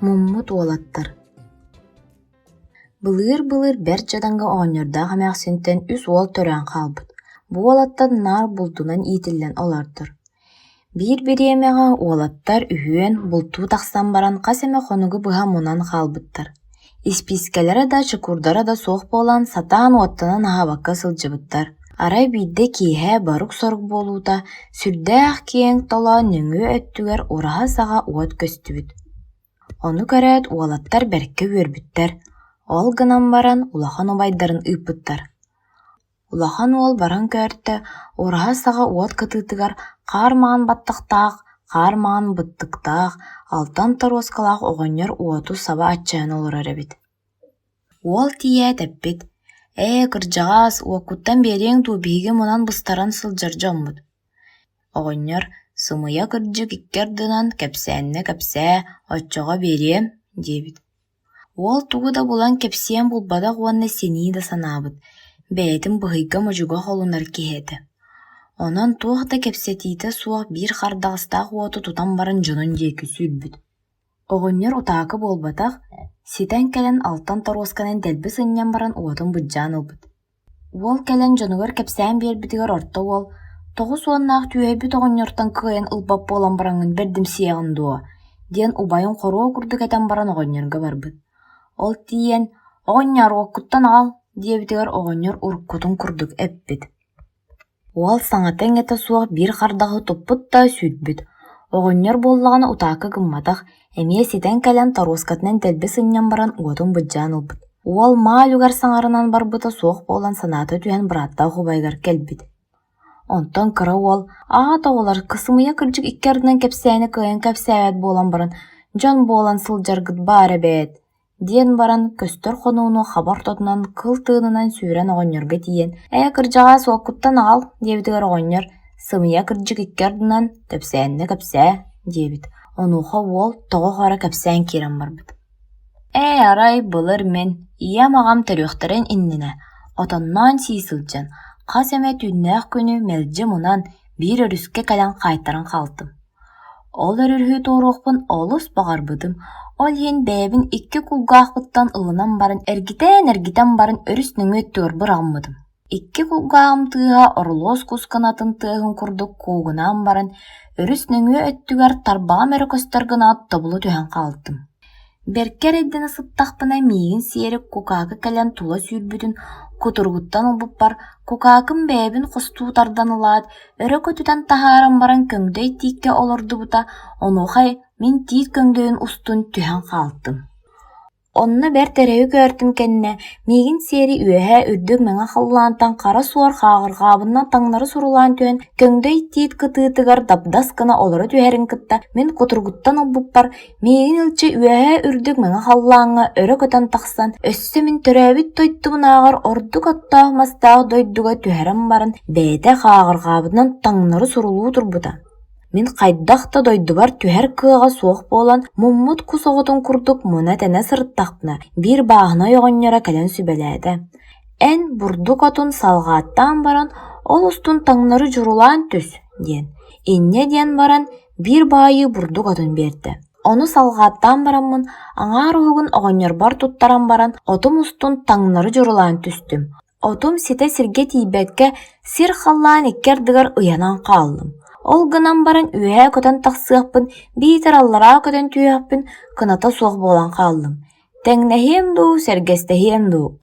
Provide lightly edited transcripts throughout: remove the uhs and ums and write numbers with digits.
Муммут уолаттар. Былыр бер жаданга ооньорда хамяақсинтен үс уол төрөн халбыт. Бу уолаттар нар булдунан иитиллен олардыр. Бир-бириэмеға уолаттар үһүөн бултуу тахсан баран касеме хонугу быһа мунан халбыттар. Испискелері да чукурдара да суох болан сатаан уоттанан аһабакка сылдьыбыттар. Арай биирде киэһэ барук-сорук болуута сүрдээх киэҥ тола нөҥүө өттүгэр ураһа саҕа уот көстүбүт. Ону көрөөт уолаттар бэркэ үөрбүттэр. Ол гынан баран улахан убайдарын ыыппыттар. Улахан уол баран көөртө ураһа саҕа уот кытыытыгар хаар маан баттахтаах, хаар маан быттыктаах, алтан таруоскалаах оҕонньор уоту саба аччаан олорор эбит. Уол тиийэ тэппит. Кырдьаҕаас уоккуттан биэриэҥ туубиһиги мунан быстаран сылдьар дьоммут. Оҕонньор сымыйа кырдьык икки ардынан кэпсээннэ кэпсээ, оччоҕо биэриэм диэбит. Уол тугу да булан кэпсиэн булбатах уонна синии да санаабыт. Бэйэтин быһыйга модьуга холунар киһэтэ. Онон туох да кэпсэтиитэ суох биир хардаҕастаах уоту тутан баран дьонун диэки сүүрбүт. Оҕонньор утаакы буолбатах ситэн кэлэн алтан таруосканын дэлби сынньан баран уотун быдьаан ылбыт. Уол кэлэн дьонугар кэпсээн биэрбитигэр орто уол тоҕу суоннаах түөһөйбүт оҕонньортон кыайан ылбап буолан бараҥҥын бэрдим сиэҕин дуо диэн убайын хоруо курдук этэн баран оҕонньорго барбыт. Ол тиийэн «Оҕонньор уоккуттан аҕал» диэбитигэр оҕонньор уруккутун курдук эппит. Уол саҥатаҥ этэ суох биир хардаҕы туппут да сүүрбүт. Оҕонньор буоллаҕына утаакка гымматах эмиэ ситэн кэлэн таруоскатынан дэлби сынньан баран уотун быдьаан ылбыт. Уол маалугар саҥарынан барбыта суох буолан санаата түһэн бырааттаах убайгар кэлбит. Онтон кыра уол тоҕулар кысымыйа кырдьык икки ардынан кэпсээни кыайан кэпсээбэт буолан баран дьон буолан сылдьаргыт баар эбэт диэн баран көстөр хонууну хабар тотунан кыл тыынынан сүүрэн оҕонньорго тиийэн кырдьаҕаас уоккуттан аҕал диэбитигэр оҕонньор сымыйа кырдьык икки ардынан кэпсээннэ кэпсээ диэбит. Онуоха уол тоҕо хора кэпсээн киирэн барбыт. Арай былыр мен ийэм аҕам төрүөхтэрэн иннинэ отонноон сиисылдьан хас эмэ түүнээх күнү мэлдьи мунан биир өрүскэ кэлэн хайтаран хаалтым. Ол өрүрүһүү туоруохпун олус баҕарбытым. Ол иһин бэйэбин икки кулгаахпыттан ылынан барын эргитэн барын өрүс нөҥү өттүгөр быраҕыммытым. Икки кулгаахым тыаһа орлоос кусканатын тыаһын курдук куугунаан барын өрүс нөҥүө өттүгэр тарбаҕам өрө көстөр гынаат тобулу түһэн хаалтым. Беркер эдден ысыттахпына миигин сиэрик кукаакы кэлэн тула сүүрбүтүн кутургуттан ылбыппар кукаакым бэйэбин хостуутардан ылаат өрө көтүтэн таһааран баран көҥдөй тиикке олордубута онуохай мин тиит көҥдөйүн устун түһэн хаалтым. Онно бэр тэрэйи көөртүм кэннэ миигин сиэри үөһэ үрдүк мэҥэ халлаантан хара суор хаагыргаабынна таҥнары сурулаан түһэн көҥдөй тиит кытыытыгар дабдас гына олоро түһэрин кытта мин кутургуттан ылбыппар миигин ылчы үөһэ үрдүк мэҥэ халлааҥҥа өрө көтөн тахсан өссө мин төрөөбүт тойттубунааҕар ордук оттоох мастаах дойдуга түһэрэн баран бэйэтэ хаагыргаабынан таҥнары сурулуу турбута. Мин хайдах та дойдубар түһэр кыаҕа суох буолан муммут кус оҕотун курдук муна тэнэ сырыттахпына биир бааһына оҕонньора кэлэн сүбэлээдэ. Эн бурдук отун салҕааттаан баран ол устун таҥнары дьурулаан түс диэн. Инне диэн баран биир баайыы бурдук отун биэрдэ. Ону салҕааттаан бараммын аҥаар уһугун оҕонньорбор туттаран баран отум устун таҥнары дьурулаан түстүм. Отум ситэ сиргэ тиийбэккэ сир халлаан икки ардыгар ыйанан хааллым. Ол гынан баран үөһэ көтөн тахсыахпын, биитер аллараа көтөн түйэхпин, кыната суох буолан хааллым. Тэҥнэһиэм дуу, сэргэстэһиэм дуу.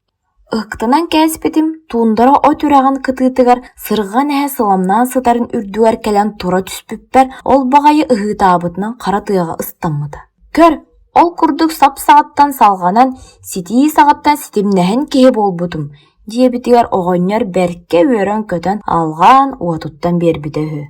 Ыктынан кээспитим, туундара о түрэҕин кытыытыгар сырҕан эһэ сыламнаан сытарын үрдүгэр кэлэн тура түспүппэр ол баҕайы ыһыытаабытынан хара тыаҕа ыстаммыта. Көр, ол курдук сап саҕаттан салҕанан, ситии саҕаттан ситимнэһэн киһи буолбутум, диэбитигэр оҕонньор бэркэ үөрэн көтөн алҕаан уотуттан биэрбитэ үһү.